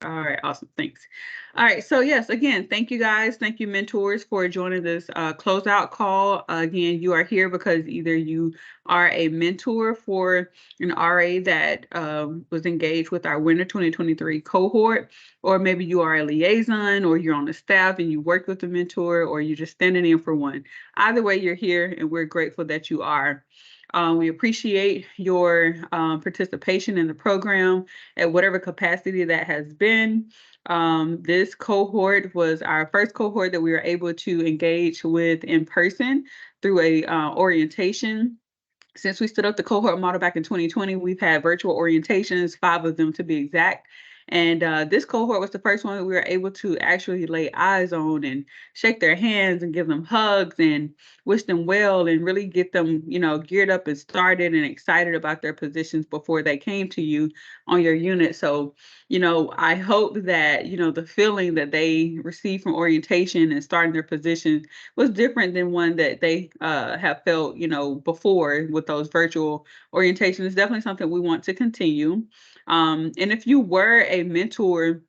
All right, awesome. Thanks. All right, so yes, again, thank you guys. Thank you, mentors, for joining this closeout call. Again, you are here because either you are a mentor for an RA that was engaged with our winter 2023 cohort, or maybe you are a liaison, or you're on the staff and you work with a mentor, or you're just standing in for one. Either way, you're here, and we're grateful that you are. We appreciate your participation in the program at whatever capacity that has been. This cohort was our first cohort that we were able to engage with in person through a orientation. Since we stood up the cohort model back in 2020, we've had virtual orientations, 5 of them to be exact. And this cohort was the first one that we were able to actually lay eyes on and shake their hands and give them hugs and wish them well and really get them, geared up and started and excited about their positions before they came to you on your unit. So, I hope that, the feeling that they received from orientation and starting their position was different than one that they have felt, before with those virtual orientations. It's definitely something we want to continue. And if you were a mentor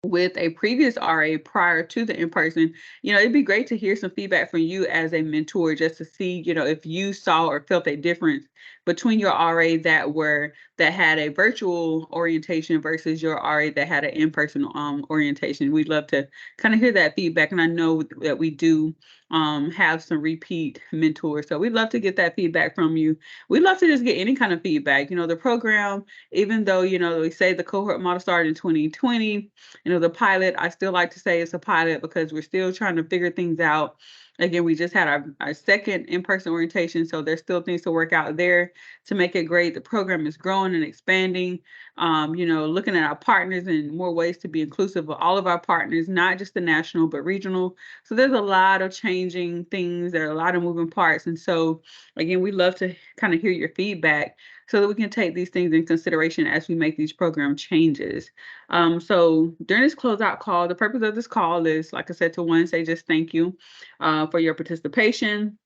with a previous RA prior to the in-person, it'd be great to hear some feedback from you as a mentor, just to see, if you saw or felt a difference between your RA that had a virtual orientation versus your RA that had an in-person orientation. We'd love to kind of hear that feedback. And I know that we do have some repeat mentors. So we'd love to get that feedback from you. We'd love to just get any kind of feedback. The program, even though, we say the cohort model started in 2020, the pilot, I still like to say it's a pilot because we're still trying to figure things out. Again, we just had our second in-person orientation, so there's still things to work out there to make it great. The program is growing and expanding, looking at our partners and more ways to be inclusive of all of our partners, not just the national, but regional. So there's a lot of changing things. There are a lot of moving parts. And so, again, we love to kind of hear your feedback so that we can take these things in consideration as we make these program changes. So during this closeout call, the purpose of this call is, like I said, to say just thank you for your participation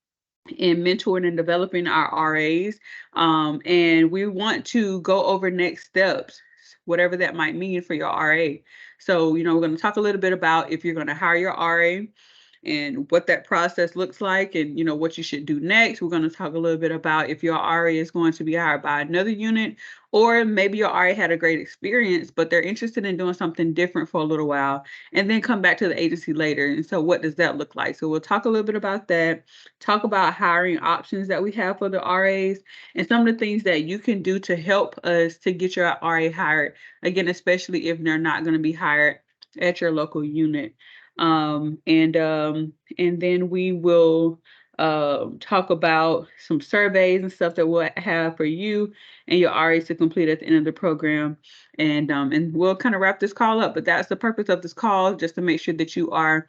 in mentoring and developing our RAs. And we want to go over next steps, whatever that might mean for your RA. So, we're going to talk a little bit about if you're going to hire your RA and what that process looks like and, what you should do next. We're going to talk a little bit about if your RA is going to be hired by another unit, or maybe your RA had a great experience, but they're interested in doing something different for a little while and then come back to the agency later. And so what does that look like? So we'll talk a little bit about that, talk about hiring options that we have for the RAs and some of the things that you can do to help us to get your RA hired, again, especially if they're not going to be hired at your local unit. And then we will talk about some surveys and stuff that we'll have for you and your RAs to complete at the end of the program. And we'll kind of wrap this call up, but that's the purpose of this call, just to make sure that you are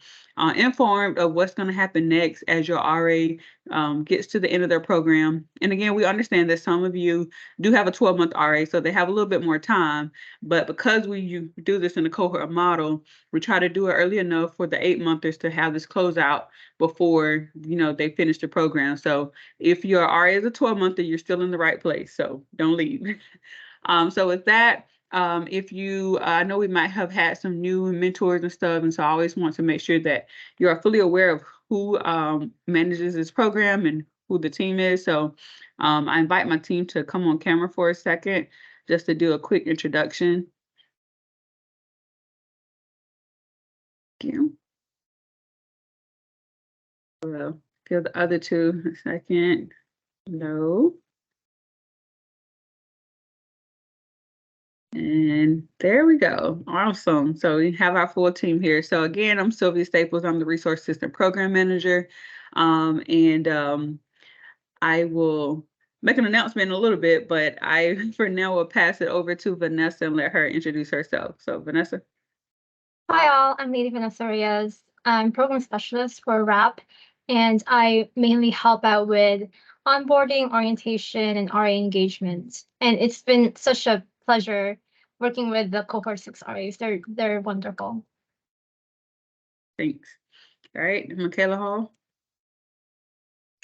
informed of what's going to happen next as your RA gets to the end of their program. And again, we understand that some of you do have a 12-month RA, so they have a little bit more time, but because you do this in the cohort model, we try to do it early enough for the 8-monthers to have this closeout before, they finish the program. So if your RA is a 12-monther, you're still in the right place, so don't leave. So with that, if you, I know we might have had some new mentors and stuff, and so I always want to make sure that you are fully aware of who manages this program and who the team is. So I invite my team to come on camera for a second, just to do a quick introduction. Thank you. Feel the other two a second. No. And there we go. Awesome. So we have our full team here. So again, I'm Sylvia Staples. I'm the Resource Assistant Program Manager. I will make an announcement in a little bit, but I, for now, will pass it over to Vanessa and let her introduce herself. So Vanessa. Hi all, I'm Lady Vanessa Reyes. I'm Program Specialist for RAP, and I mainly help out with onboarding, orientation, and RA engagement. And it's been such a pleasure working with the Cohort 6 RAs. They're wonderful. Thanks. All right, Michaela Hall.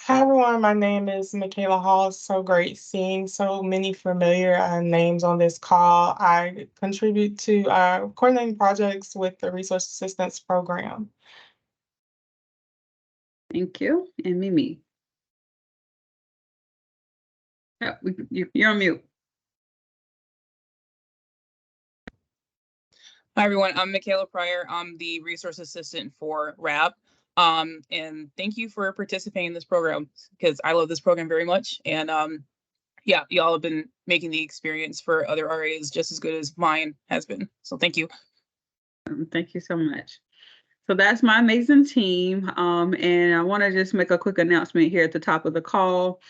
Hi everyone, my name is Michaela Hall. It's so great seeing so many familiar names on this call. I contribute to coordinating projects with the Resource Assistance Program. Thank you. And Mimi. Yeah, you're on mute. Hi, everyone. I'm Michaela Pryor. I'm the resource assistant for RAP. And thank you for participating in this program because I love this program very much. And yeah, y'all have been making the experience for other RAs just as good as mine has been. So thank you. Thank you so much. So that's my amazing team. And I want to just make a quick announcement here at the top of the call.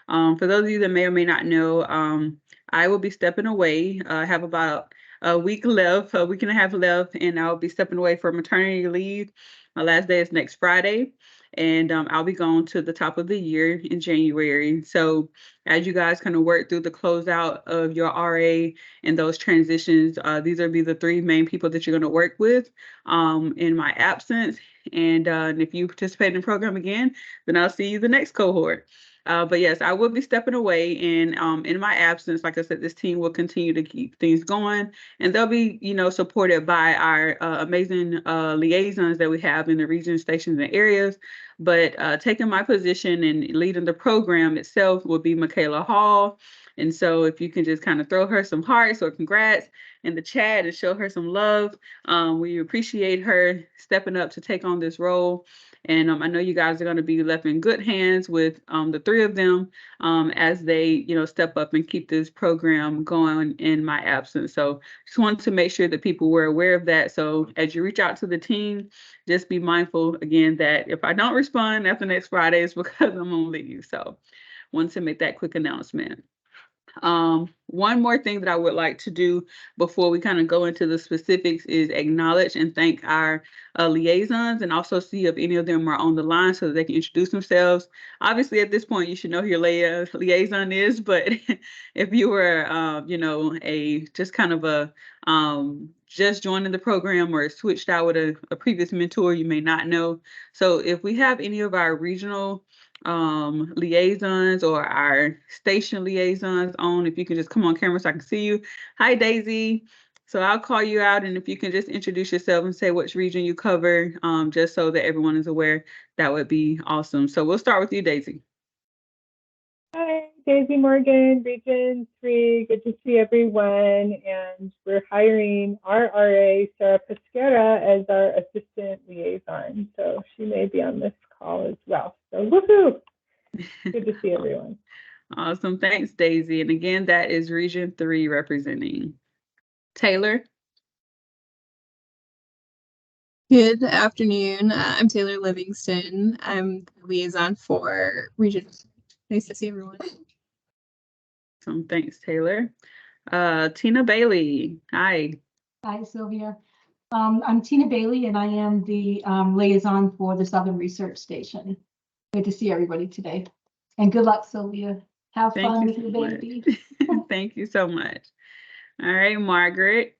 For those of you that may or may not know, I will be stepping away. I have about a week left, a week and a half left, and I'll be stepping away for maternity leave. My last day is next Friday, and I'll be gone to the top of the year in January. So as you guys kind of work through the closeout of your RA and those transitions, these will be the three main people that you're going to work with in my absence. And if you participate in the program again, then I'll see you the next cohort. But yes, I will be stepping away, and in my absence, like I said, this team will continue to keep things going, and they'll be, supported by our amazing liaisons that we have in the region, stations, and areas. But taking my position and leading the program itself will be Michaela Hall. And so if you can just kind of throw her some hearts or congrats in the chat and show her some love, we appreciate her stepping up to take on this role. And I know you guys are going to be left in good hands with the three of them as they, step up and keep this program going in my absence. So just wanted to make sure that people were aware of that. So as you reach out to the team, just be mindful again that if I don't respond after next Friday, it's because I'm on leave. So wanted to make that quick announcement. One more thing that I would like to do before we kind of go into the specifics is acknowledge and thank our liaisons, and also see if any of them are on the line so that they can introduce themselves. Obviously, at this point, you should know who your liaison is, but if you were, a just kind of a just joining the program or switched out with a previous mentor, you may not know. So if we have any of our regional liaisons or our station liaisons on, if you can just come on camera so I can see you. Hi, Daisy. So I'll call you out, and if you can just introduce yourself and say which region you cover, just so that everyone is aware, that would be awesome. So we'll start with you, Daisy. Hi, Daisy Morgan, Region 3. Good to see everyone. And we're hiring our RA, Sarah Pesquera, as our assistant liaison. So she may be on this call as well. So woohoo! Good to see everyone. Awesome. Thanks, Daisy. And again, that is Region 3 representing. Taylor. Good afternoon. I'm Taylor Livingston. I'm the liaison for Region. Nice to see everyone. Awesome. Thanks, Taylor. Tina Bailey. Hi. Hi, Sylvia. I'm Tina Bailey, and I am the liaison for the Southern Research Station. Good to see everybody today. And good luck, Sylvia. Have fun with your baby. Thank you so much. All right, Margaret.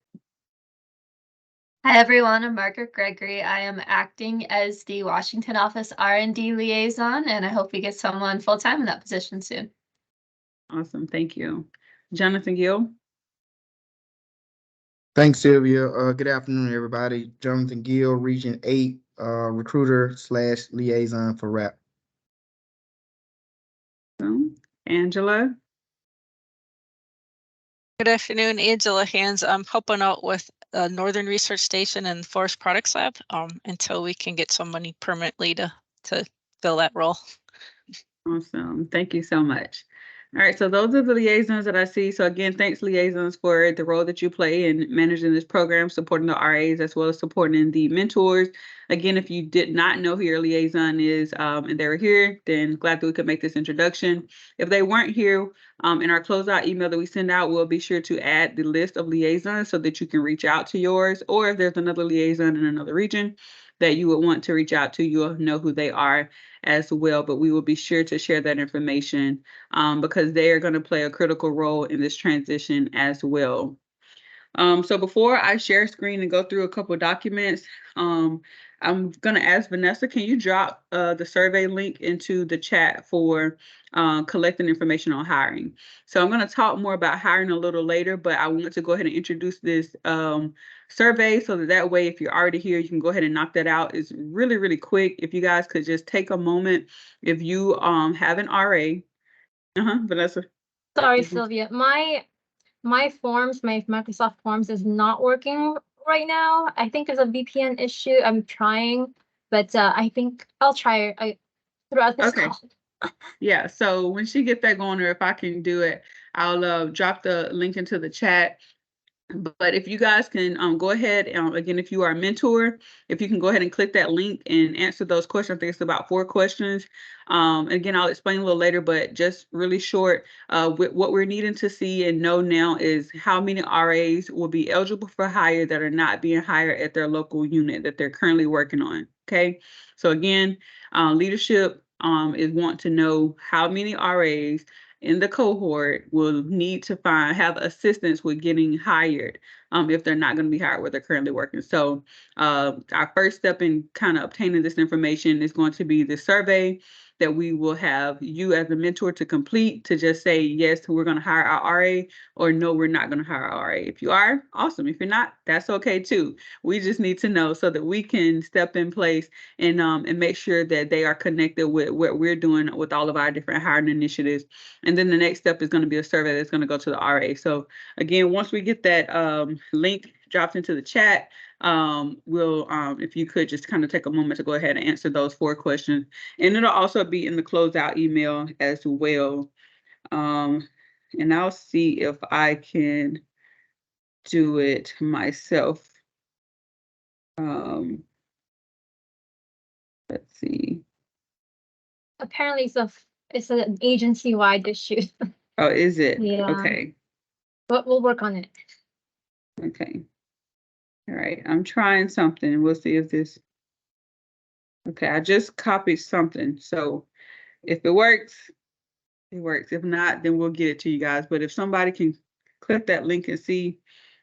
Hi everyone, I'm Margaret Gregory. I am acting as the Washington office R&D liaison, and I hope we get someone full-time in that position soon. Awesome, thank you. Jonathan Gill. Thanks, Sylvia. Good afternoon, everybody. Jonathan Gill, Region 8, recruiter/liaison for RAP. Angela. Good afternoon, Angela Hands. I'm helping out with Northern Research Station and Forest Products Lab until we can get somebody permanently to fill that role. Awesome. Thank you so much. All right, so those are the liaisons that I see. So again, thanks liaisons for the role that you play in managing this program, supporting the RAs as well as supporting the mentors. Again, if you did not know who your liaison is and they were here, then glad that we could make this introduction. If they weren't here, in our closeout email that we send out, we'll be sure to add the list of liaisons so that you can reach out to yours, or if there's another liaison in another region that you would want to reach out to, you'll know who they are as well. But we will be sure to share that information because they are going to play a critical role in this transition as well. So before I share screen and go through a couple of documents, I'm gonna ask Vanessa, can you drop the survey link into the chat for collecting information on hiring? So I'm gonna talk more about hiring a little later, but I want to go ahead and introduce this survey so that way, if you're already here, you can go ahead and knock that out. It's really, really quick. If you guys could just take a moment, if you have an RA, Vanessa. Sorry, Sylvia. My forms, my Microsoft Forms is not working right now. I think there's a VPN issue. I'm trying, but I think I'll try throughout this Okay. call. Yeah, so when she gets that going, or if I can do it, I'll drop the link into the chat. But if you guys can go ahead, again, if you are a mentor, if you can go ahead and click that link and answer those questions. I think it's about 4 questions. Again, I'll explain a little later, but just really short, what we're needing to see and know now is how many RAs will be eligible for hire that are not being hired at their local unit that they're currently working on. Okay, so again, leadership is want to know how many RAs in the cohort will need to have assistance with getting hired if they're not going to be hired where they're currently working. So our first step in kind of obtaining this information is going to be the survey that we will have you as a mentor to complete, to just say, yes, we're going to hire our RA, or no, we're not going to hire our RA. If you are, awesome. If you're not, that's okay too. We just need to know so that we can step in place and make sure that they are connected with what we're doing with all of our different hiring initiatives. And then the next step is going to be a survey that's going to go to the RA. So again, once we get that link dropped into the chat, we'll, if you could just kind of take a moment to go ahead and answer those 4 questions. And it'll also be in the closeout email as well. And I'll see if I can do it myself. Let's see. Apparently, it's an agency-wide issue. Oh, is it? Yeah. Okay. But we'll work on it. Okay. All right. I'm trying something. We'll see if this. Okay, I just copied something. So if it works, it works. If not, then we'll get it to you guys. But if somebody can click that link and see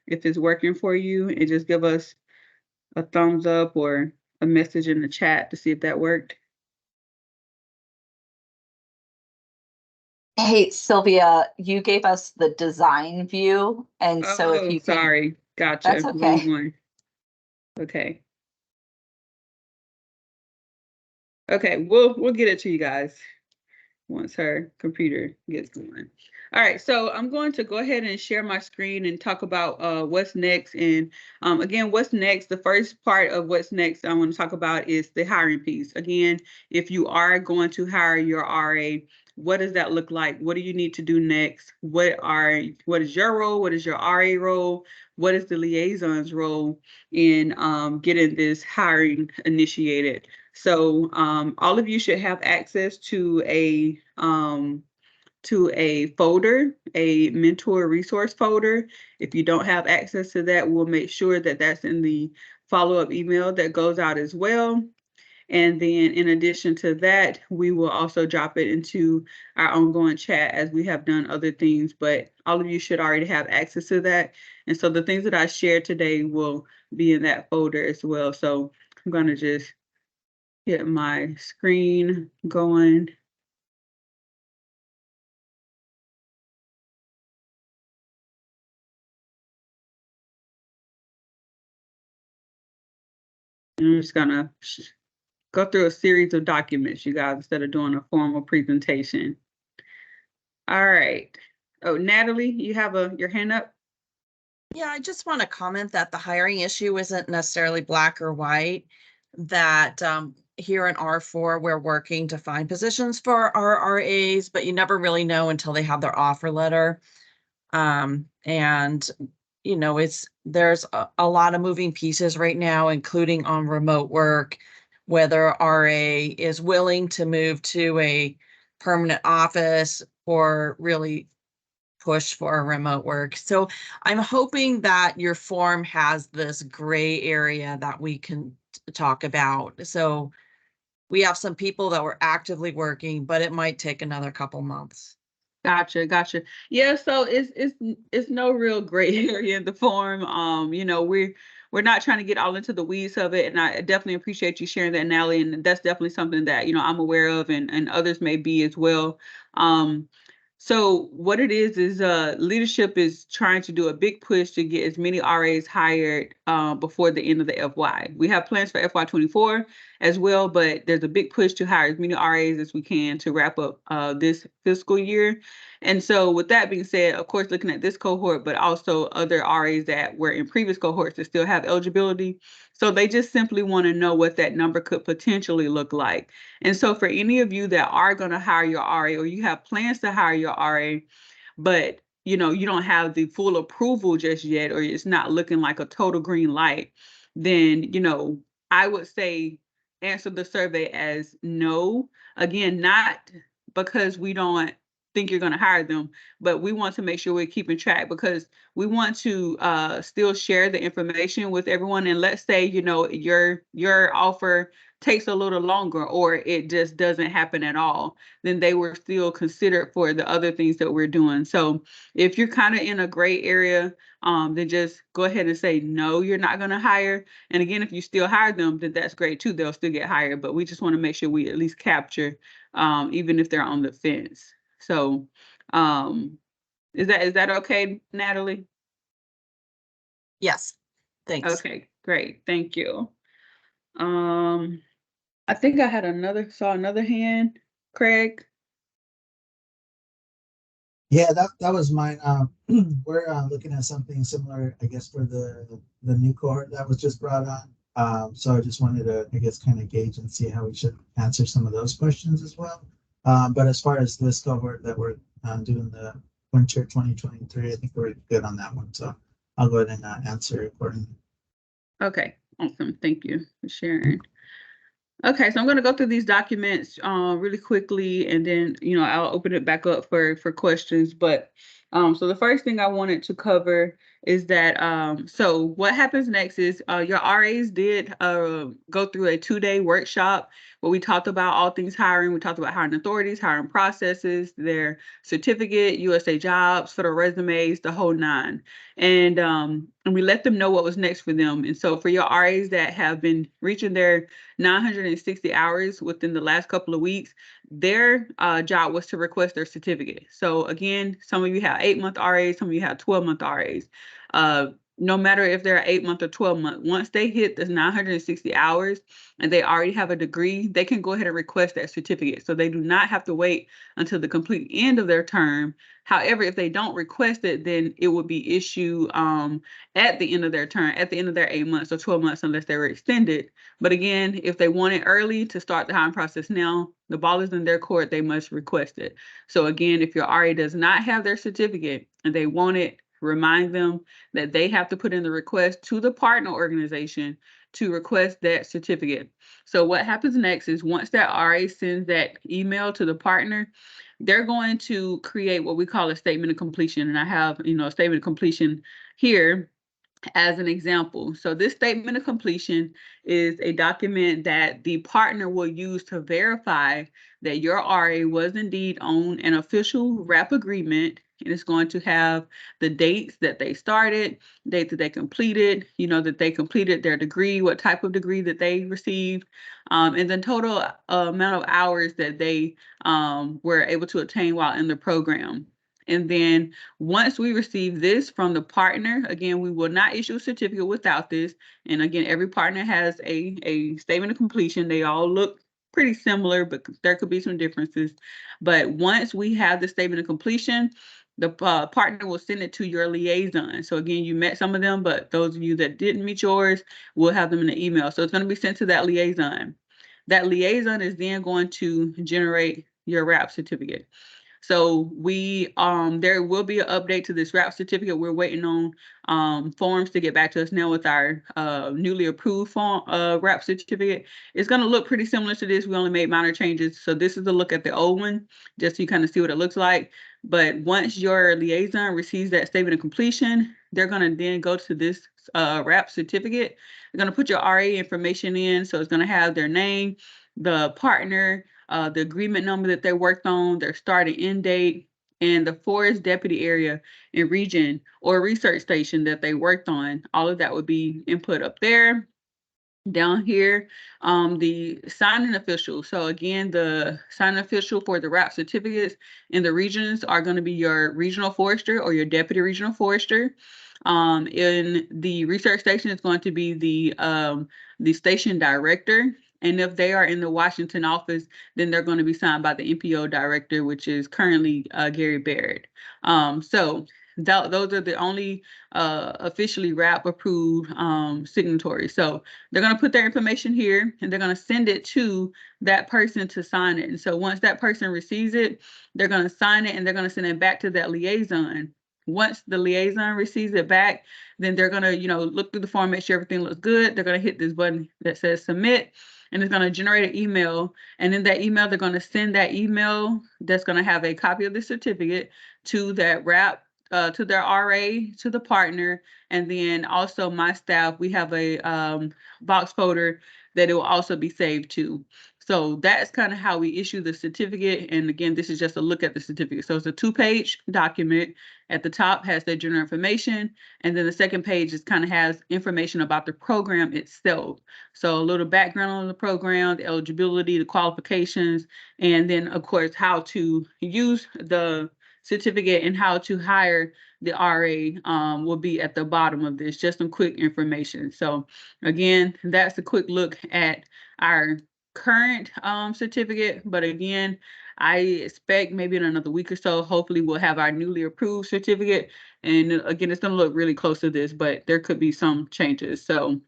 if it's working for you, and just give us a thumbs up or a message in the chat to see if that worked. Hey, Sylvia, you gave us the design view. And so if you can. Sorry. Gotcha. That's okay. Wrong one. Okay. Okay, we'll get it to you guys once her computer gets going. All right, so I'm going to go ahead and share my screen and talk about what's next. And again, what's next, the first part of what's next I want to talk about is the hiring piece. Again, if you are going to hire your RA, what does that look like? What do you need to do next? What is your role? What is your RA role? What is the liaison's role in getting this hiring initiated? So all of you should have access to a folder, a mentor resource folder. If you don't have access to that, we'll make sure that that's in the follow-up email that goes out as well. And then in addition to that, we will also drop it into our ongoing chat as we have done other things, but all of you should already have access to that. And so the things that I shared today will be in that folder as well. So I'm going to just get my screen going. And I'm just gonna go through a series of documents, you guys, instead of doing a formal presentation. All right. Oh, Natalie, you have your hand up? Yeah, I just want to comment that the hiring issue isn't necessarily black or white, that here in R4, we're working to find positions for our RAs, but you never really know until they have their offer letter. And, you know, there's a lot of moving pieces right now, including on remote work, whether RA is willing to move to a permanent office or really push for remote work. So I'm hoping that your form has this gray area that we can talk about. So we have some people that were actively working, but it might take another couple months. Gotcha. Yeah, so it's no real gray area in the form. You know, we're we're not trying to get all into the weeds of it. And I definitely appreciate you sharing that, Natalie. And that's definitely something that, I'm aware of and others may be as well. So what it is leadership is trying to do a big push to get as many RAs hired before the end of the FY. We have plans for FY24 as well, but there's a big push to hire as many RAs as we can to wrap up this fiscal year. And so with that being said, of course, looking at this cohort, but also other RAs that were in previous cohorts that still have eligibility. So they just simply want to know what that number could potentially look like. And so for any of you that are going to hire your RA or you have plans to hire your RA, but you don't have the full approval just yet, or it's not looking like a total green light, then, I would say answer the survey as no. Again, not because we don't think you're going to hire them, but we want to make sure we're keeping track because we want to still share the information with everyone. And let's say, your offer takes a little longer or it just doesn't happen at all, then they were still considered for the other things that we're doing. So if you're kind of in a gray area, then just go ahead and say, no, you're not going to hire. And again, if you still hire them, then that's great too. They'll still get hired, but we just want to make sure we at least capture, even if they're on the fence. So, is that okay, Natalie? Yes, thanks. Okay, great. Thank you. I think I had saw another hand, Craig. Yeah, that was mine. We're looking at something similar, I guess, for the new cohort that was just brought on. So I just wanted to, I guess, kind of gauge and see how we should answer some of those questions as well. But as far as this cohort that we're doing the winter 2023, I think we're good on that one. So I'll go ahead and answer accordingly. Okay, awesome. Thank you for sharing. Okay, so I'm going to go through these documents really quickly, and then I'll open it back up for questions. But so the first thing I wanted to cover is that so what happens next is your RAs did go through a 2-day workshop where we talked about all things hiring. We talked about hiring authorities, hiring processes, their certificate, USA Jobs, federal resumes, the whole nine. And we let them know what was next for them. And so for your RAs that have been reaching their 960 hours within the last couple of weeks, their job was to request their certificate. So again, some of you have 8-month RAs, some of you have 12-month RAs. No matter if they're 8-month or 12-month, once they hit the 960 hours and they already have a degree, they can go ahead and request that certificate. So they do not have to wait until the complete end of their term. However, if they don't request it, then it would be issued at the end of their term, at the end of their 8 months or 12 months, unless they were extended. But again, if they want it early to start the hiring process now, the ball is in their court, they must request it. So again, if your RA does not have their certificate and they want it, remind them that they have to put in the request to the partner organization to request that certificate. So what happens next is once that RA sends that email to the partner, they're going to create what we call a statement of completion. And I have, a statement of completion here as an example. So this statement of completion is a document that the partner will use to verify that your RA was indeed on an official RAP agreement. And it's going to have the dates that they started, dates that they completed, that they completed their degree, what type of degree that they received, and the total amount of hours that they were able to attain while in the program. And then once we receive this from the partner, again, we will not issue a certificate without this. And again, every partner has a statement of completion. They all look pretty similar, but there could be some differences. But once we have the statement of completion, the partner will send it to your liaison. So again, you met some of them, but those of you that didn't meet yours, we'll have them in the email. So it's going to be sent to that liaison. That liaison is then going to generate your RAP certificate. So we there will be an update to this RAP certificate. We're waiting on forms to get back to us now with our newly approved form RAP certificate. It's going to look pretty similar to this. We only made minor changes. So this is a look at the old one, just so you kind of see what it looks like. But once your liaison receives that statement of completion, they're going to then go to this RAP certificate. They're going to put your RA information in. So it's going to have their name, the partner, the agreement number that they worked on, their start and end date, and the forest deputy area and region or research station that they worked on. All of that would be input up there. Down here, the signing official. So again, the signing official for the RAP certificates in the regions are going to be your regional forester or your deputy regional forester. In the research station, it's going to be the station director. And if they are in the Washington office, then they're going to be signed by the NPO director, which is currently Gary Barrett. So those are the only officially RAP approved signatories. So they're going to put their information here and they're going to send it to that person to sign it. And so once that person receives it, they're going to sign it and they're going to send it back to that liaison. Once the liaison receives it back, then they're going to, look through the form, make sure everything looks good. They're going to hit this button that says submit, and it's going to generate an email. And in that email, they're going to send that email that's going to have a copy of the certificate to that RAP, to their RA, to the partner, and then also my staff, we have a box folder that it will also be saved to. So that's kind of how we issue the certificate. And again, this is just a look at the certificate. So it's a 2-page document. At the top has the general information. And then the second page just kind of has information about the program itself. So a little background on the program, the eligibility, the qualifications, and then of course, how to use the certificate and how to hire the RA will be at the bottom of this, just some quick information. So again, that's a quick look at our current certificate. But again, I expect maybe in another week or so, hopefully we'll have our newly approved certificate. And again, it's going to look really close to this, but there could be some changes. So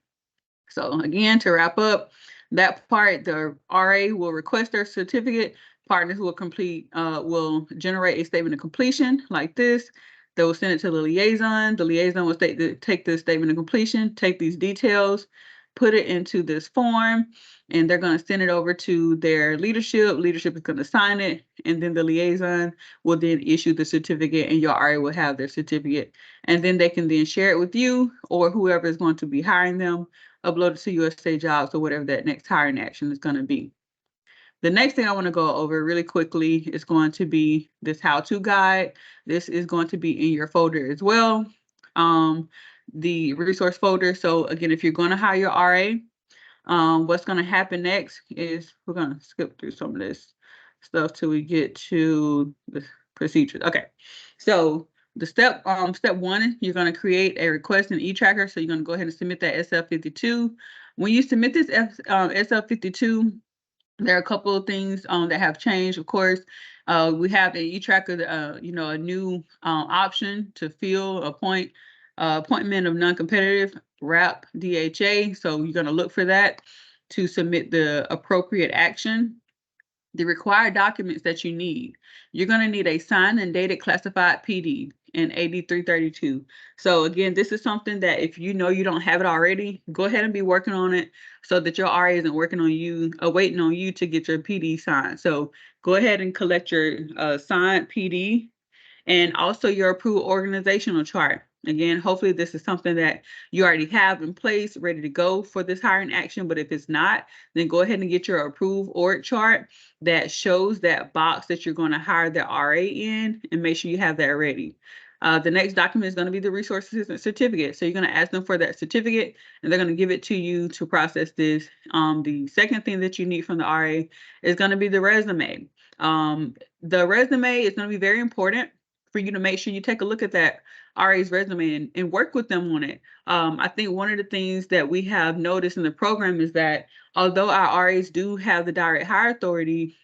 again, to wrap up that part, the RA will request their certificate. Partners will generate a statement of completion like this. They will send it to the liaison. The liaison will take the statement of completion, take these details, put it into this form, and they're going to send it over to their leadership. Leadership is going to sign it, and then the liaison will then issue the certificate, and your RA will have their certificate. And then they can then share it with you or whoever is going to be hiring them, upload it to USA Jobs or whatever that next hiring action is going to be. The next thing I want to go over really quickly is going to be this how-to guide. This is going to be in your folder as well, the resource folder. So again, if you're going to hire your RA, what's going to happen next is we're going to skip through some of this stuff till we get to the procedures. Okay, so the step one, you're going to create a request in eTracker. So you're going to go ahead and submit that SF52. When you submit this SF52, there are a couple of things that have changed. Of course, we have in eTracker, a new option to fill appointment of non-competitive RAP DHA. So you're going to look for that to submit the appropriate action. The required documents that you need. You're going to need a signed and dated classified PD and 8332. So again, this is something that if you know you don't have it already, go ahead and be working on it so that your RA isn't working on you, waiting on you to get your PD signed. So go ahead and collect your signed PD and also your approved organizational chart. Again, hopefully this is something that you already have in place, ready to go for this hiring action. But if it's not, then go ahead and get your approved org chart that shows that box that you're going to hire the RA in, and make sure you have that ready. The next document is going to be the resource assistant certificate. So you're going to ask them for that certificate, and they're going to give it to you to process this. The second thing that you need from the RA is going to be the resume. The resume is going to be very important for you to make sure you take a look at that RA's resume and work with them on it. I think one of the things that we have noticed in the program is that although our RAs do have the direct hire authority,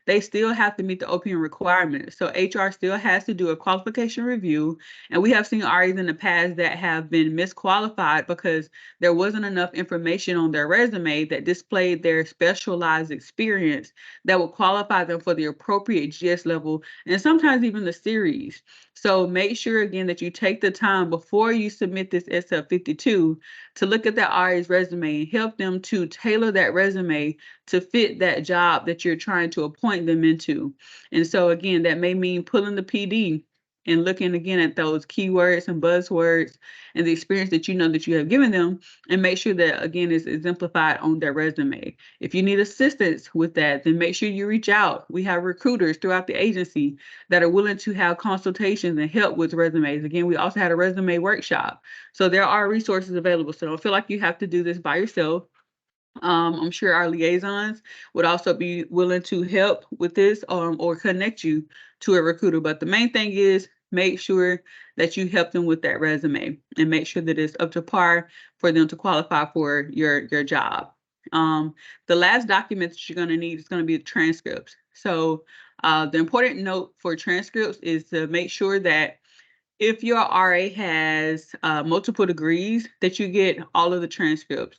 they still have to meet the OPM requirements. So HR still has to do a qualification review. And we have seen RAs in the past that have been misqualified because there wasn't enough information on their resume that displayed their specialized experience that would qualify them for the appropriate GS level and sometimes even the series. So make sure again that you take the time before you submit this SF52 to look at that RA's resume and help them to tailor that resume to fit that job that you're trying to appoint them into. And so again, that may mean pulling the PD and looking again at those keywords and buzzwords and the experience that you know that you have given them, and make sure that again is exemplified on their resume. If you need assistance with that, then make sure you reach out. We have recruiters throughout the agency that are willing to have consultations and help with resumes. Again, we also had a resume workshop. So there are resources available. So don't feel like you have to do this by yourself. I'm sure our liaisons would also be willing to help with this or connect you to a recruiter. But the main thing is make sure that you help them with that resume and make sure that it's up to par for them to qualify for your job. The last document that you're going to need is going to be the transcripts. So the important note for transcripts is to make sure that if your RA has multiple degrees, that you get all of the transcripts.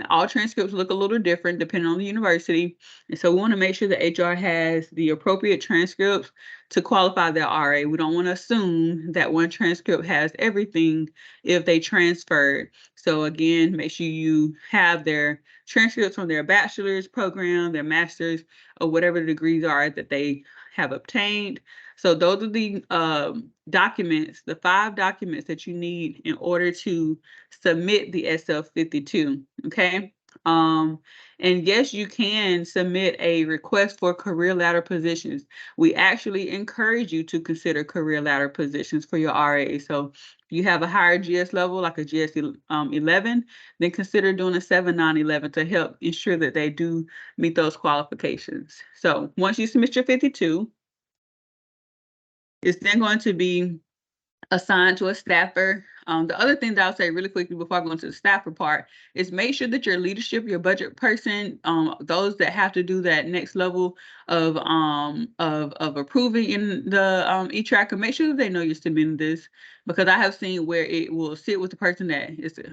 All transcripts look a little different depending on the university. And so we want to make sure that HR has the appropriate transcripts to qualify their RA. We don't want to assume that one transcript has everything if they transferred. So again, make sure you have their transcripts from their bachelor's program, their master's, or whatever the degrees are that they have obtained. So those are the documents, the 5 documents that you need in order to submit the SF-52, okay? And yes, you can submit a request for career ladder positions. We actually encourage you to consider career ladder positions for your RA. So if you have a higher GS level, like a GS 11, then consider doing a 7-9-11 to help ensure that they do meet those qualifications. So once you submit your 52, it's then going to be assigned to a staffer. The other thing that I'll say really quickly before I go into the staffer part is make sure that your leadership, your budget person, those that have to do that next level of approving in the e-tracker, make sure that they know you're submitting this, because I have seen where it will sit with the person that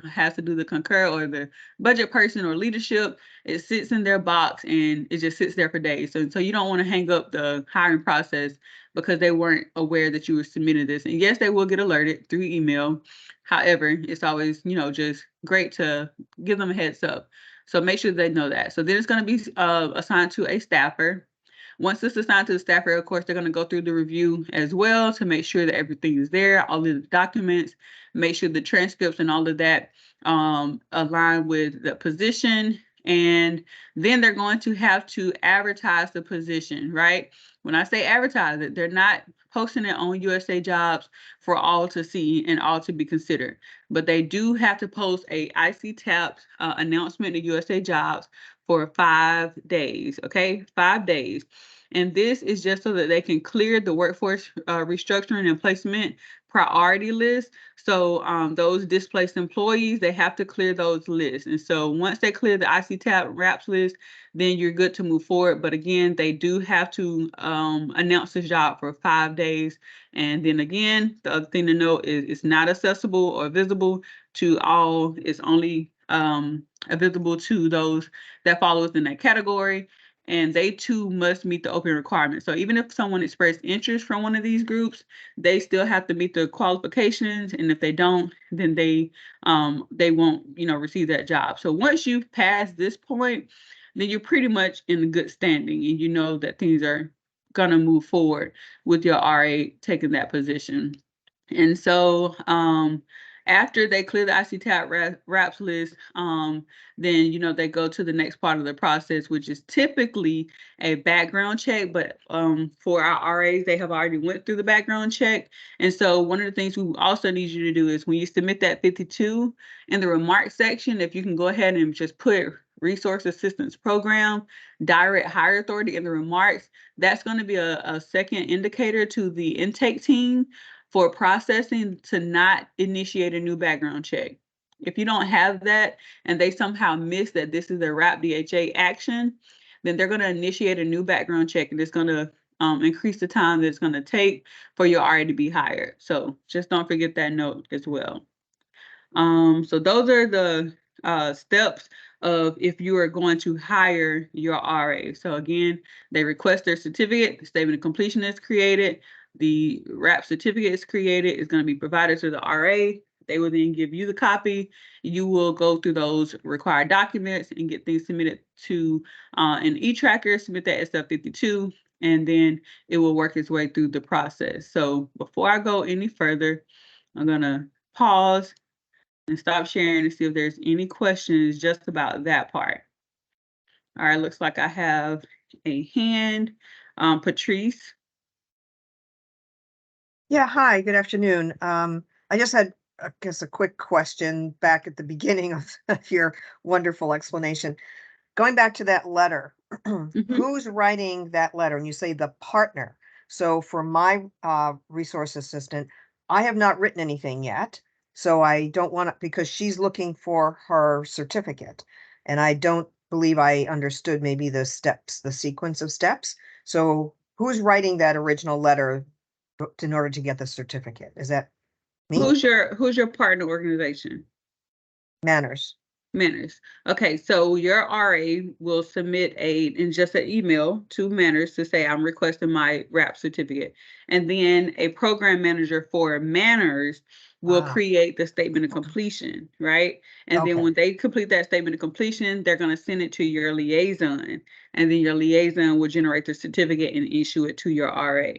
has to do the concur, or the budget person or leadership. It sits in their box and it just sits there for days. So you don't want to hang up the hiring process because they weren't aware that you were submitting this. And yes, they will get alerted through email. However, it's always, just great to give them a heads up. So make sure they know that. So then it's going to be assigned to a staffer. Once it's assigned to the staffer, of course, they're going to go through the review as well to make sure that everything is there, all of the documents, make sure the transcripts and all of that align with the position. And then they're going to have to advertise the position, right? When I say advertise it, they're not posting it on USA Jobs for all to see and all to be considered. But they do have to post a ICTAP announcement to USA Jobs for 5 days, okay? 5 days. And this is just so that they can clear the workforce restructuring and placement priority list. So those displaced employees, they have to clear those lists. And so once they clear the ICTAP RAPS list, then you're good to move forward. But again, they do have to announce this job for 5 days. And then again, the other thing to note is it's not accessible or visible to all. It's only visible to those that fall within that category. And they too must meet the open requirements. So even if someone expressed interest from one of these groups, they still have to meet the qualifications. And if they don't, then they won't, receive that job. So once you've passed this point, then you're pretty much in good standing, and you know that things are gonna move forward with your RA taking that position. And so after they clear the ICTAP RAPS list, then they go to the next part of the process, which is typically a background check. But for our RAs, they have already went through the background check. And so one of the things we also need you to do is when you submit that 52 in the remarks section, if you can go ahead and just put Resource Assistance Program, Direct Hire Authority in the remarks, that's going to be a second indicator to the intake team for processing to not initiate a new background check. If you don't have that and they somehow miss that this is a RAP DHA action, then they're going to initiate a new background check, and it's going to increase the time that it's going to take for your RA to be hired. So just don't forget that note as well. So those are the steps of if you are going to hire your RA. So again, they request their certificate, the statement of completion is created, the RAP certificate is created, it's going to be provided to the RA. They will then give you the copy. You will go through those required documents and get things submitted to an e-tracker, submit that SF-52, and then it will work its way through the process. So before I go any further, I'm gonna pause and stop sharing and see if there's any questions just about that part. All right, looks like I have a hand. Patrice. Yeah, hi, good afternoon. I just had, I guess, a quick question back at the beginning of your wonderful explanation. Going back to that letter, who's writing that letter? And you say the partner. So for my resource assistant, I have not written anything yet. So I don't want to, because she's looking for her certificate. And I don't believe I understood maybe the steps, the sequence of steps. So who's writing that original letter in order to get the certificate? Is that me? Who's your partner organization? Manners. Manners. Okay, so your RA will submit in just an email to Manners to say, I'm requesting my RAP certificate. And then a program manager for Manners will create the statement of completion, right? And then when they complete that statement of completion, they're going to send it to your liaison. And then your liaison will generate the certificate and issue it to your RA.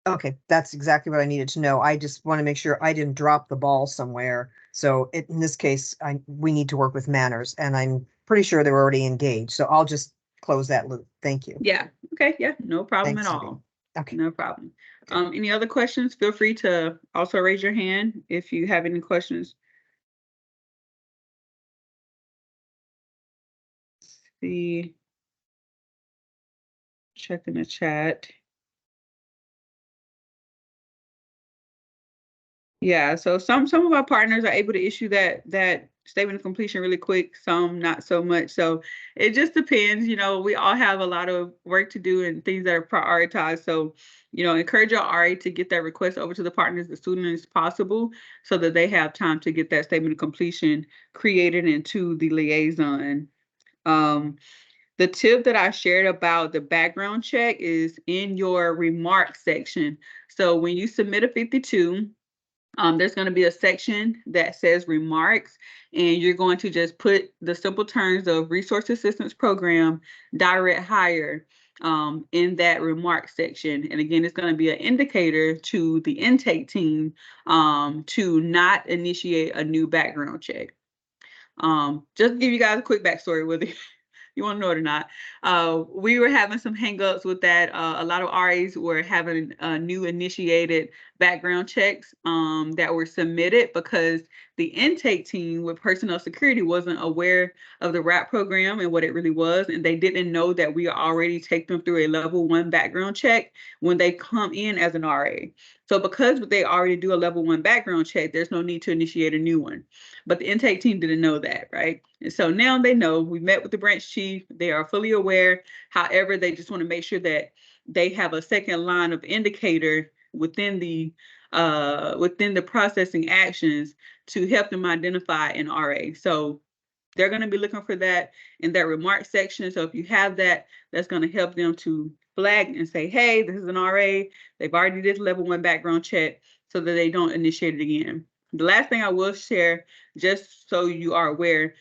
Okay, that's exactly what I needed to know. I just want to make sure I didn't drop the ball somewhere. So in this case, we need to work with Manners, and I'm pretty sure they're already engaged. So I'll just close that loop. Thank you. Yeah. Okay. Yeah. No problem Thanks, at Sylvia. all. Okay. No problem. Any other questions? Feel free to also raise your hand if you have any questions. Let's see. Checking the chat. Yeah, so some of our partners are able to issue that statement of completion really quick, some not so much. So it just depends. You know, we all have a lot of work to do and things that are prioritized. So, you know, encourage your RA to get that request over to the partners as soon as possible so that they have time to get that statement of completion created into the liaison. The tip that I shared about the background check is in your remarks section. So when you submit a 52, there's going to be a section that says remarks, and you're going to just put the simple terms of resource assistance program, direct hire in that remarks section. And again, it's going to be an indicator to the intake team to not initiate a new background check. Just to give you guys a quick backstory with it. You want to know it or not. We were having some hangups with that. A lot of RAs were having new initiated background checks that were submitted because the intake team with personnel security wasn't aware of the RAP program and what it really was. And they didn't know that we already take them through a level 1 background check when they come in as an RA. So because they already do a level 1 background check, there's no need to initiate a new one. But the intake team didn't know that, right? And so now they know. We met with the branch chief. They are fully aware. However, they just want to make sure that they have a second line of indicator within the processing actions to help them identify an RA. So they're going to be looking for that in that remark section. So if you have that, that's going to help them to flag and say, hey, this is an RA. They've already did level 1 background check so that they don't initiate it again. The last thing I will share, just so you are aware,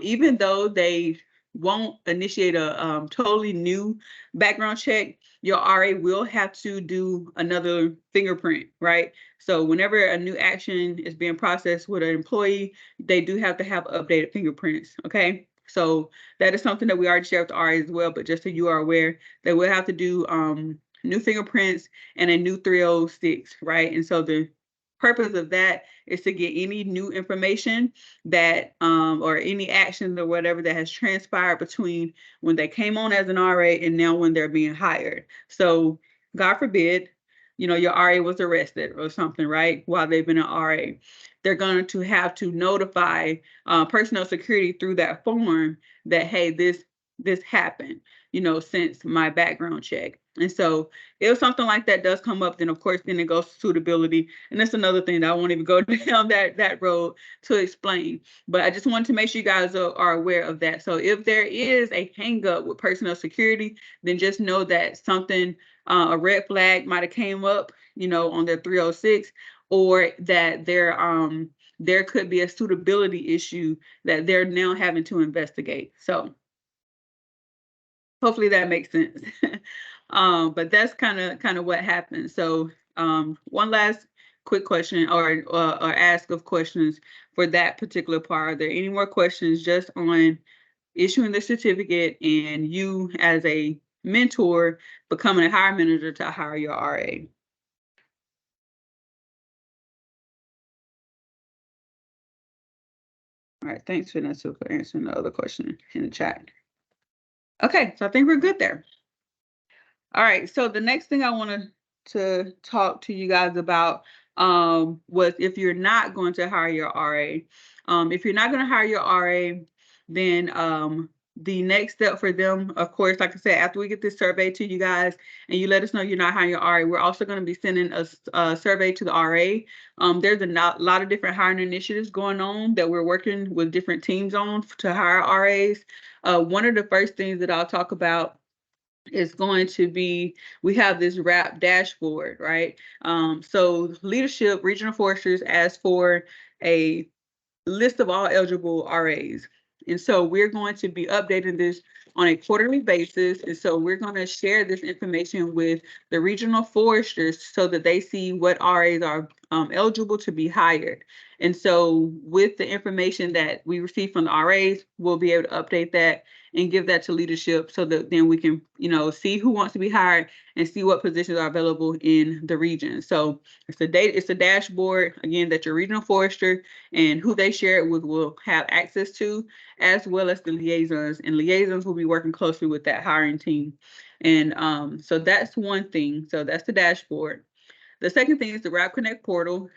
even though they won't initiate a totally new background check, your RA will have to do another fingerprint, right? So whenever a new action is being processed with an employee, they do have to have updated fingerprints, okay? So that is something that we already shared with the RA as well, but just so you are aware, they will have to do new fingerprints and a new 306, right? And so the purpose of that is to get any new information that or any actions or whatever that has transpired between when they came on as an RA and now when they're being hired. So God forbid, you know, your RA was arrested or something, right? While they've been an RA, they're going to have to notify personnel security through that form that, hey, this happened, you know, since my background check. And so if something like that does come up, then of course, then it goes to suitability. And that's another thing that I won't even go down that road to explain. But I just wanted to make sure you guys are aware of that. So if there is a hang up with personnel security, then just know that something, a red flag might have came up, you know, on their 306, or that there could be a suitability issue that they're now having to investigate. So hopefully that makes sense. But that's kind of what happened. So one last quick question or ask of questions for that particular part. Are there any more questions just on issuing the certificate and you as a mentor becoming a hiring manager to hire your RA? All right, thanks, Vanessa, for answering the other question in the chat. Okay, so I think we're good there. All right, so the next thing I wanted to talk to you guys about was if you're not going to hire your RA. If you're not going to hire your RA, then the next step for them, of course, like I said, after we get this survey to you guys and you let us know you're not hiring your RA, we're also going to be sending a survey to the RA. There's a lot of different hiring initiatives going on that we're working with different teams on to hire RAs. One of the first things that I'll talk about is going to be, we have this RAP dashboard, right? So leadership, regional foresters asked for a list of all eligible RAs. And so we're going to be updating this on a quarterly basis. And so we're going to share this information with the regional foresters so that they see what RAs are eligible to be hired. And so with the information that we receive from the RAs, we'll be able to update that and give that to leadership so that then we can, see who wants to be hired and see what positions are available in the region. So it's a dashboard, again, that your regional forester and who they share it with will have access to, as well as the liaisons. And liaisons will be working closely with that hiring team. And so that's one thing. So that's the dashboard. The second thing is the RAP Connect portal.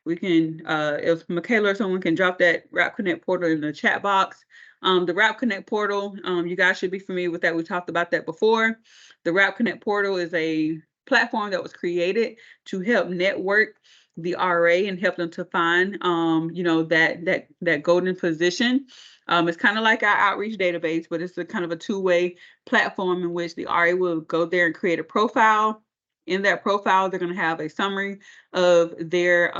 We can, if Michaela or someone can drop that RAP Connect portal in the chat box. The RAP Connect portal, you guys should be familiar with that. We talked about that before. The RAP Connect portal is a platform that was created to help network the RA and help them to find, that golden position. It's kind of like our outreach database, but it's a kind of a two-way platform in which the RA will go there and create a profile. In that profile, they're going to have a summary of their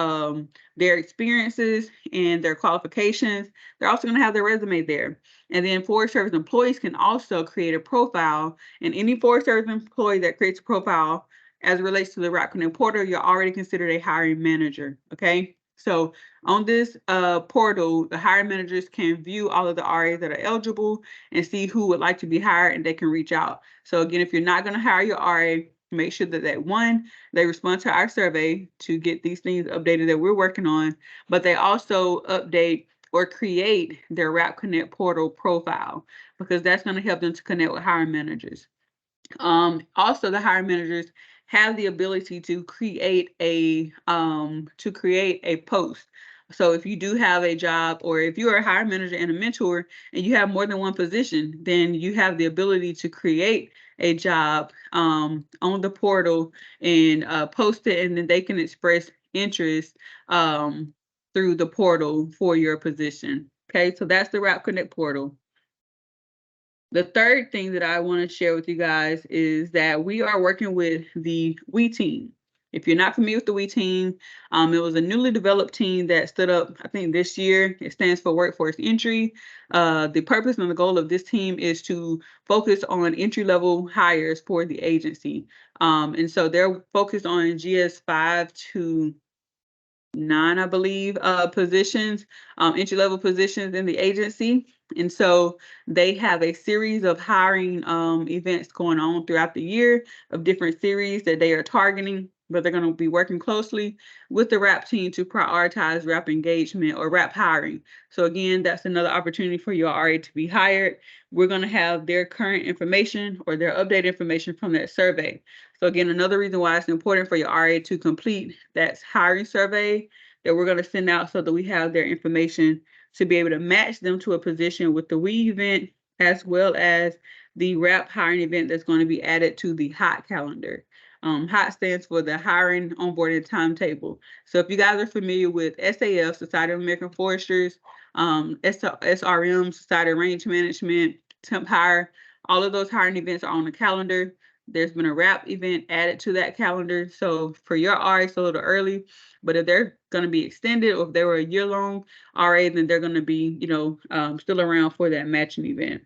experiences and their qualifications. They're also going to have their resume there. And then Forest Service employees can also create a profile. And any Forest Service employee that creates a profile as it relates to the RAP Connect portal, you're already considered a hiring manager. Okay. So on this portal, the hiring managers can view all of the RAs that are eligible and see who would like to be hired, and they can reach out. So again, if you're not going to hire your RA, make sure that they respond to our survey to get these things updated that we're working on, but they also update or create their RAP Connect portal profile, because that's going to help them to connect with hiring managers. Also, the hiring managers have the ability to create a post. So if you do have a job, or if you're a hiring manager and a mentor and you have more than one position, then you have the ability to create a job on the portal and post it, and then they can express interest through the portal for your position. Okay, so that's the RAP Connect portal. The third thing that I want to share with you guys is that we are working with the WE team. If you're not familiar with the WE team, it was a newly developed team that stood up, I think, this year. It stands for Workforce Entry. The purpose and the goal of this team is to focus on entry-level hires for the agency. And so they're focused on GS 5 to 9, I believe, positions, entry-level positions in the agency. And so they have a series of hiring events going on throughout the year of different series that they are targeting, but they're going to be working closely with the RAP team to prioritize RAP engagement or RAP hiring. So again, that's another opportunity for your RA to be hired. We're going to have their current information or their updated information from that survey. So again, another reason why it's important for your RA to complete that hiring survey that we're going to send out so that we have their information to be able to match them to a position with the WE event, as well as the RAP hiring event that's going to be added to the HOT calendar. HOT stands for the Hiring Onboarding Timetable. So if you guys are familiar with SAF, Society of American Foresters, SRM, Society of Range Management, Temp Hire, all of those hiring events are on the calendar. There's been a RAP event added to that calendar. So for your RA, it's a little early, but if they're going to be extended, or if they were a year-long RA, then they're going to be, still around for that matching event.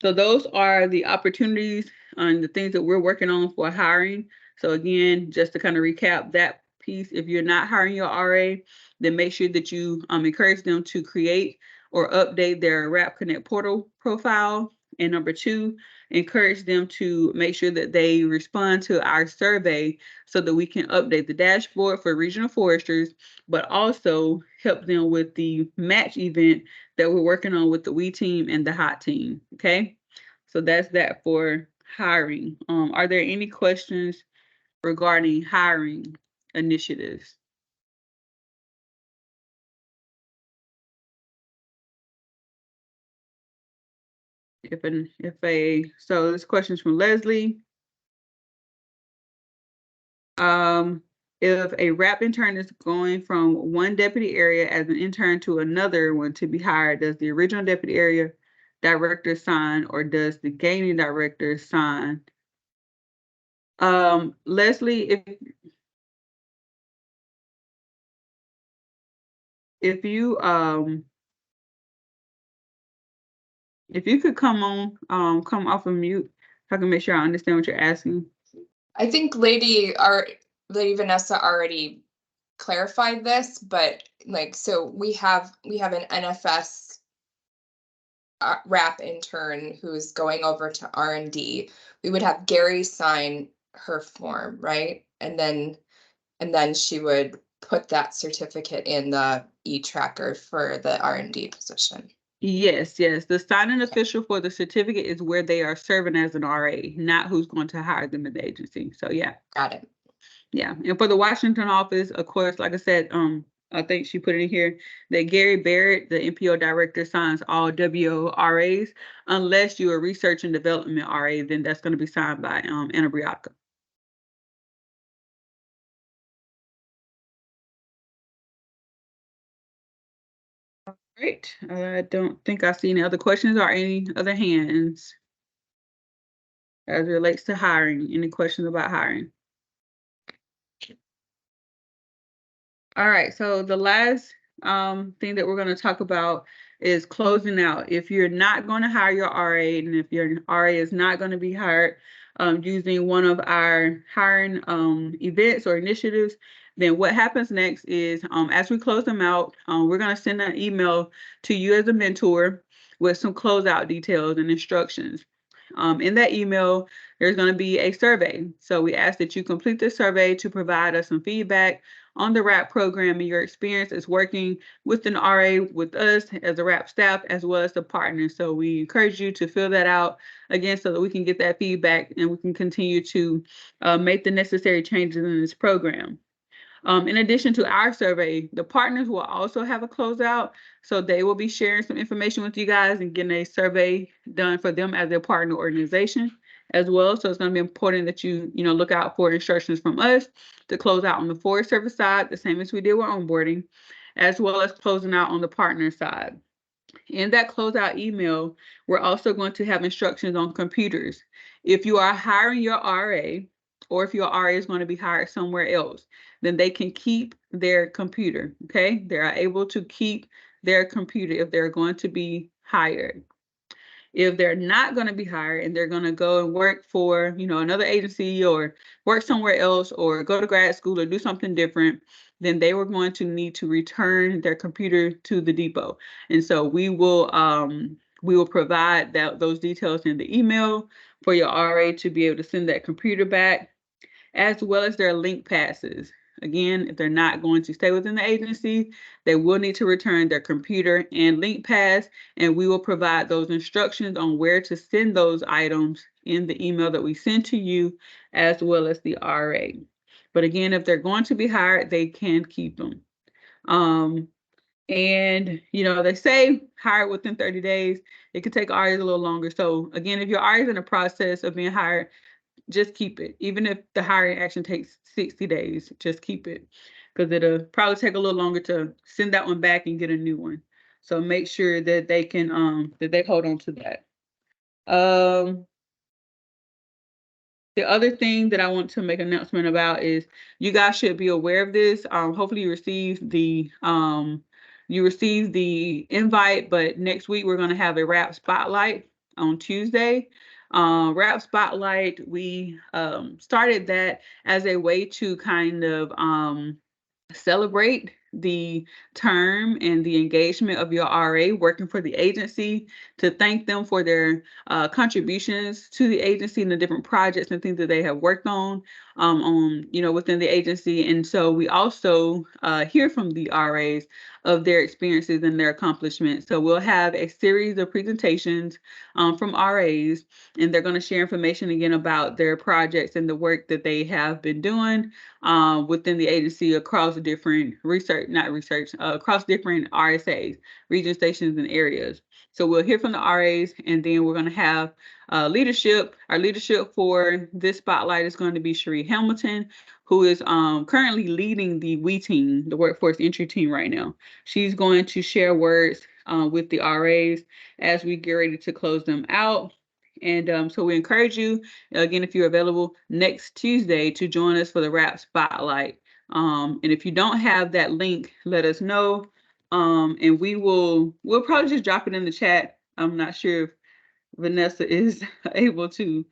So those are the opportunities and the things that we're working on for hiring. So again, just to kind of recap that piece, if you're not hiring your RA, then make sure that you encourage them to create or update their Rap Connect portal profile. And number two, encourage them to make sure that they respond to our survey so that we can update the dashboard for regional foresters, but also help them with the match event that we're working on with the We team and the Hot team. Okay, so that's that for hiring. Are there any questions regarding hiring initiatives? So this question is from Leslie. If a RAP intern is going from one deputy area as an intern to another one to be hired, does the original deputy area director sign or does the gaining director sign? Leslie, if you could come off of mute, so I can make sure I understand what you're asking. I think Lady Vanessa already clarified this, but like, so we have an NFS RAP intern who's going over to R&D. We would have Gary sign her form, right? And then she would put that certificate in the e-tracker for the R&D position. Yes. The signing official for the certificate is where they are serving as an RA, not who's going to hire them in the agency. So yeah. Got it. Yeah. And for the Washington office, of course, like I said, I think she put it in here that Gary Barrett, the MPO director, signs all WRAs, unless you're a research and development RA, then that's going to be signed by Anna Briaca. Great. I don't think I see any other questions or any other hands as it relates to hiring. Any questions about hiring? All right, so the last thing that we're going to talk about is closing out. If you're not going to hire your RA, and if your RA is not going to be hired using one of our hiring events or initiatives, then what happens next is as we close them out, we're going to send an email to you as a mentor with some closeout details and instructions. In that email, there's going to be a survey. So we ask that you complete the survey to provide us some feedback on the RAP program and your experience as working with an RA with us as a RAP staff, as well as the partner. So we encourage you to fill that out again so that we can get that feedback and we can continue to make the necessary changes in this program. In addition to our survey, the partners will also have a closeout. So they will be sharing some information with you guys and getting a survey done for them as their partner organization as well. So it's going to be important that you look out for instructions from us to close out on the Forest Service side, the same as we did with onboarding, as well as closing out on the partner side. In that closeout email, we're also going to have instructions on computers. If you are hiring your RA, or if your RA is going to be hired somewhere else, then they can keep their computer, okay? They are able to keep their computer if they're going to be hired. If they're not going to be hired and they're going to go and work for, another agency or work somewhere else or go to grad school or do something different, then they were going to need to return their computer to the depot. And so we will provide those details in the email for your RA to be able to send that computer back, as well as their link passes. Again, if they're not going to stay within the agency, they will need to return their computer and link pass, and we will provide those instructions on where to send those items in the email that we send to you, as well as the RA. But again, if they're going to be hired, they can keep them. And they say hire within 30 days. It could take RAs a little longer. So again, if your RA is in the process of being hired, just keep it. Even if the hiring action takes 60 days, just keep it, because it'll probably take a little longer to send that one back and get a new one. So make sure that they can that they hold on to that. The other thing that I want to make an announcement about is you guys should be aware of this. Hopefully you received the invite, but next week we're going to have a RAP spotlight. on Tuesday. Rap Spotlight, we started that as a way to kind of celebrate the term and the engagement of your RA working for the agency, to thank them for their contributions to the agency and the different projects and things that they have worked on within the agency. And so we also hear from the RAs of their experiences and their accomplishments. So we'll have a series of presentations from RAs, and they're going to share information again about their projects and the work that they have been doing within the agency across different across different RSAs, region stations, and areas. So we'll hear from the RAs, and then we're going to have leadership. Our leadership for this spotlight is going to be Cherie Hamilton, who is currently leading the WE team, the workforce entry team right now. She's going to share words with the RAs as we get ready to close them out. And so we encourage you, again, if you're available next Tuesday, to join us for the Rap Spotlight. And if you don't have that link, let us know. And we'll probably just drop it in the chat. I'm not sure if Vanessa is able to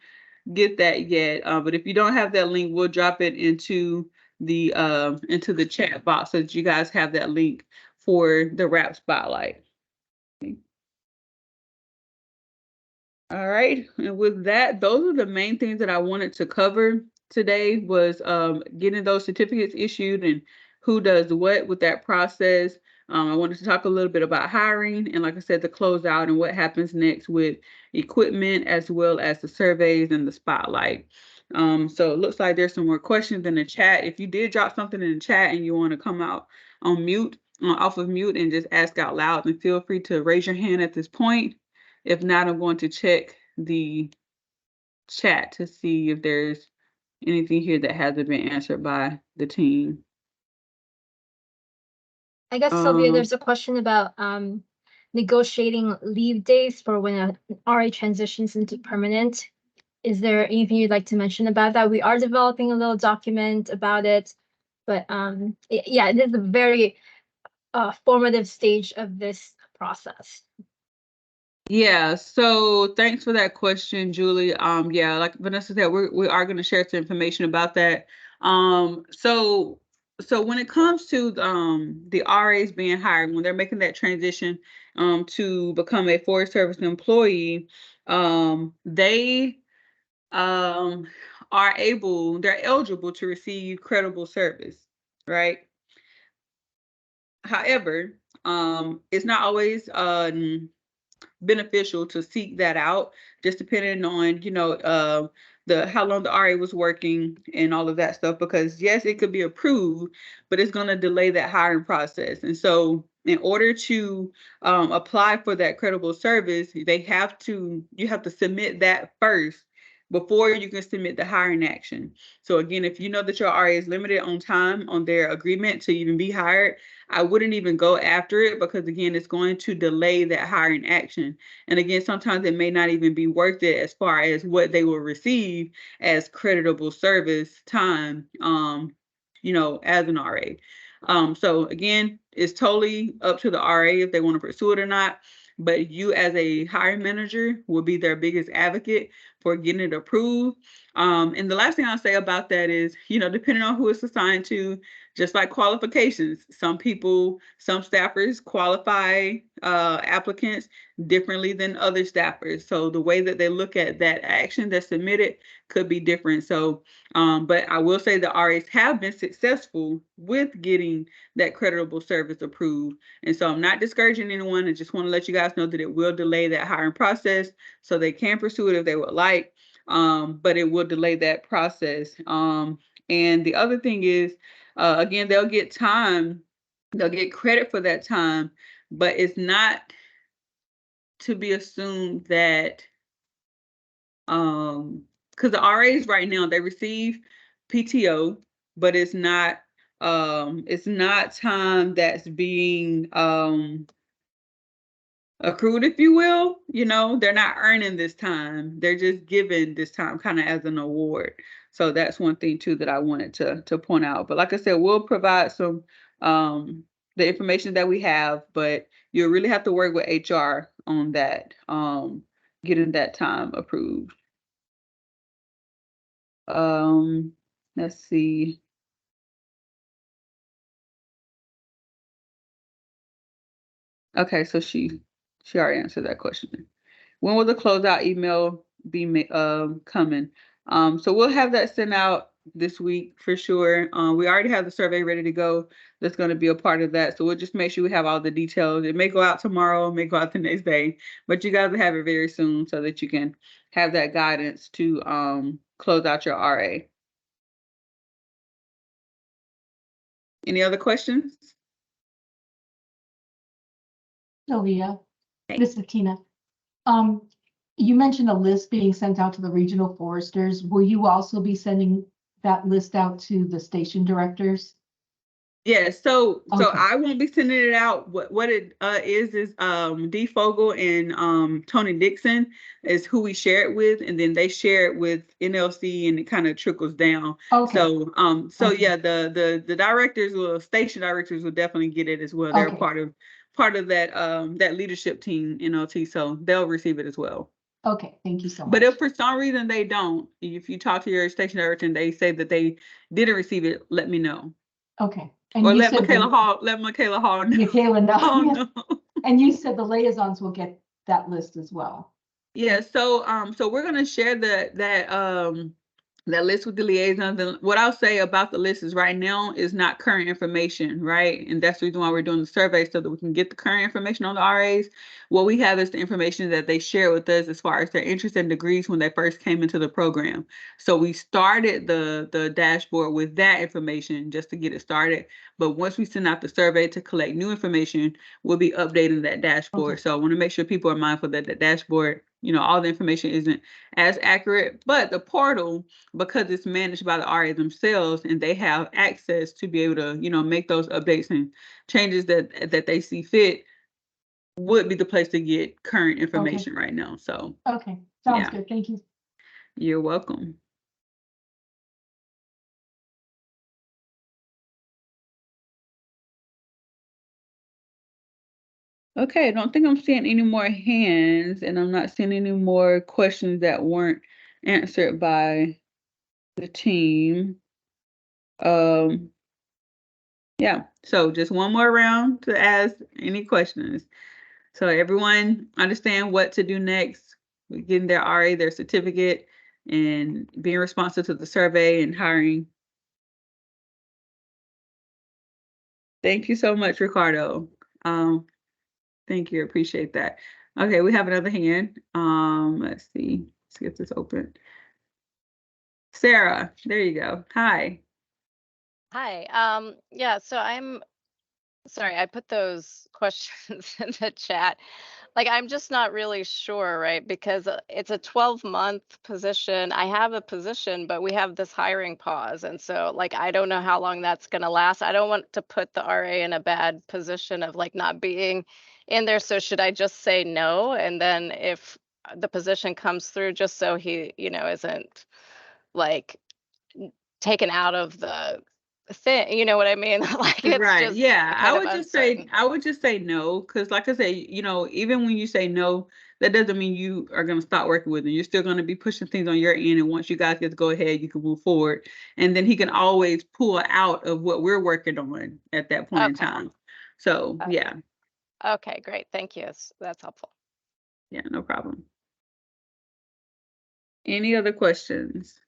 get that yet. But if you don't have that link, we'll drop it into the chat box so that you guys have that link for the Rap Spotlight. All right, and with that, those are the main things that I wanted to cover today, was getting those certificates issued and who does what with that process. I wanted to talk a little bit about hiring, and like I said, the closeout and what happens next with equipment, as well as the surveys and the spotlight. So it looks like there's some more questions in the chat. If you did drop something in the chat and you want to come out on mute, off of mute, and just ask out loud, then feel free to raise your hand at this point. If not, I'm going to check the chat to see if there's anything here that hasn't been answered by the team. I guess, Sylvia, there's a question about negotiating leave days for when an RA transitions into permanent. Is there anything you'd like to mention about that? We are developing a little document about it, but it is a very formative stage of this process. Yeah, so thanks for that question, Julie. Yeah, like Vanessa said, we are going to share some information about that. So when it comes to the RAs being hired, when they're making that transition to become a Forest Service employee, they they're eligible to receive credible service, right? However, it's not always beneficial to seek that out, just depending on how long the RA was working and all of that stuff, because yes, it could be approved, but it's going to delay that hiring process. And so in order to apply for that credible service, you have to submit that first before you can submit the hiring action. So again, if you know that your RA is limited on time on their agreement to even be hired, I wouldn't even go after it, because again, it's going to delay that hiring action. And again, sometimes it may not even be worth it as far as what they will receive as creditable service time, as an RA. So again, it's totally up to the RA if they want to pursue it or not. But you as a hiring manager will be their biggest advocate for getting it approved. And the last thing I'll say about that is, depending on who it's assigned to, just like qualifications, some staffers qualify applicants differently than other staffers. So the way that they look at that action that's submitted could be different. So, but I will say the RAs have been successful with getting that creditable service approved. And so I'm not discouraging anyone. I just want to let you guys know that it will delay that hiring process, so they can pursue it if they would like, but it will delay that process. And the other thing is, again, they'll get credit for that time, but it's not to be assumed that, because the RAs right now, they receive PTO, but it's not time that's being accrued, if you will. They're not earning this time. They're just given this time kind of as an award. So that's one thing too that I wanted to point out. But like I said, we'll provide some the information that we have, but you'll really have to work with HR on that. getting that time approved. Let's see. Okay, so she already answered that question. When will the closeout email be coming? So we'll have that sent out this week for sure. We already have the survey ready to go. That's going to be a part of that. So we'll just make sure we have all the details. It may go out tomorrow, it may go out the next day, but you guys will have it very soon so that you can have that guidance to close out your RA. Any other questions? Sylvia, this is Tina. You mentioned a list being sent out to the regional foresters. Will you also be sending that list out to the station directors? Yes, so Okay. I won't be sending it out. What it is D Fogel and Tony Dixon is who we share it with, and then they share it with NLC, and it kind of trickles down. Okay. So Okay. yeah, the directors station directors will definitely get it as well. They're Okay. part of that that leadership team, NLT, so they'll receive it as well. Okay, thank you so much. But if for some reason they don't, if you talk to your station director and they say that they didn't receive it, let me know. Okay. Or let Michaela Hall know. Michaela know. Oh, Yeah. no. And you said the liaisons will get that list as well. Yeah, so we're gonna share that list with the liaisons. And what I'll say about the list is right now is not current information, right? And that's the reason why we're doing the survey, so that we can get the current information on the RAs. What we have is the information that they share with us as far as their interest and degrees when they first came into the program. So we started the dashboard with that information just to get it started. But once we send out the survey to collect new information, we'll be updating that dashboard. Okay. So I want to make sure people are mindful that the dashboard, all the information isn't as accurate, but the portal, because it's managed by the RA themselves and they have access to be able to, make those updates and changes that they see fit, would be the place to get current information right now. So Okay, sounds yeah. good. Thank you. You're welcome. Okay, I don't think I'm seeing any more hands, and I'm not seeing any more questions that weren't answered by the team. Yeah, so just one more round to ask any questions. So everyone understand what to do next with getting their RA, their certificate, and being responsive to the survey and hiring. Thank you so much, Ricardo. Thank you, appreciate that. Okay, we have another hand. Let's see, let's get this open. Sarah, there you go. Hi. Hi. Yeah, so I'm sorry, I put those questions in the chat. Like, I'm just not really sure, right? Because it's a 12-month position. I have a position, but we have this hiring pause. And so, like, I don't know how long that's going to last. I don't want to put the RA in a bad position of like not being in there. So should I just say no? And then if the position comes through, just so he, isn't like taken out of the thing, you know what I mean? Like, it's Right. just Yeah. kind of uncertain. I would just say no, because like I say, even when you say no, that doesn't mean you are going to stop working with him. You're still going to be pushing things on your end. And once you guys get to go ahead, you can move forward. And then he can always pull out of what we're working on at that point in time. So yeah. Okay, great. Thank you. That's helpful. Yeah, no problem. Any other questions?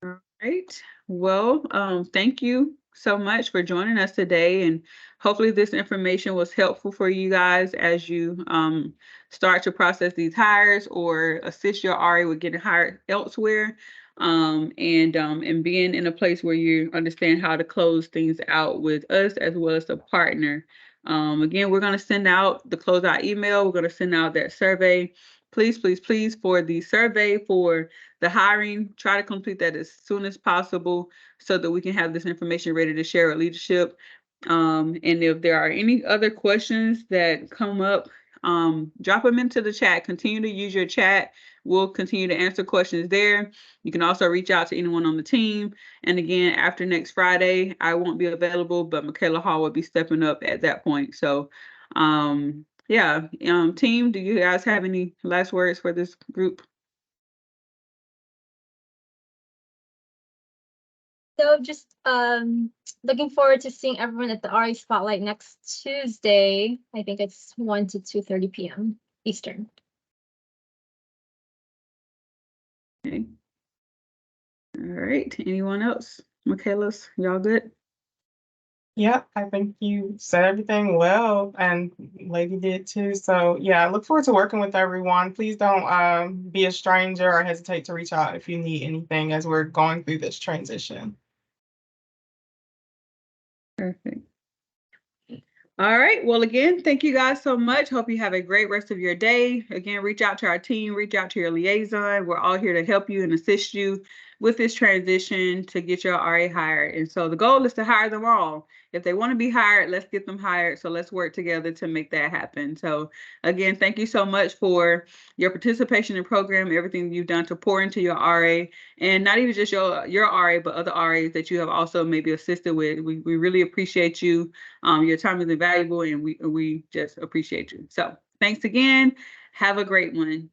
All right. Well, thank you so much for joining us today, and hopefully this information was helpful for you guys as you start to process these hires or assist your RA with getting hired elsewhere, and being in a place where you understand how to close things out with us as well as a partner. Again, we're going to send out the closeout email. We're going to send out that survey. Please, please, please, for the survey for the hiring, try to complete that as soon as possible so that we can have this information ready to share with leadership. And if there are any other questions that come up, drop them into the chat. Continue to use your chat. We'll continue to answer questions there. You can also reach out to anyone on the team. And again, after next Friday, I won't be available, but Michaela Hall will be stepping up at that point. So Yeah, team, do you guys have any last words for this group? So just looking forward to seeing everyone at the RA Spotlight next Tuesday. I think it's 1 to 2:30 p.m. Eastern. Okay. All right. Anyone else? Michaela's, y'all good? Yeah, I think you said everything well, and Lady did too. So yeah, I look forward to working with everyone. Please don't be a stranger or hesitate to reach out if you need anything as we're going through this transition. Perfect. All right. Well, again, thank you guys so much. Hope you have a great rest of your day. Again, reach out to our team, reach out to your liaison. We're all here to help you and assist you with this transition to get your RA hired. And so the goal is to hire them all. If they want to be hired, let's get them hired. So let's work together to make that happen. So again, thank you so much for your participation in the program, everything you've done to pour into your RA, and not even just your RA, but other RAs that you have also maybe assisted with. We really appreciate you. Your time is invaluable, and we just appreciate you. So thanks again. Have a great one.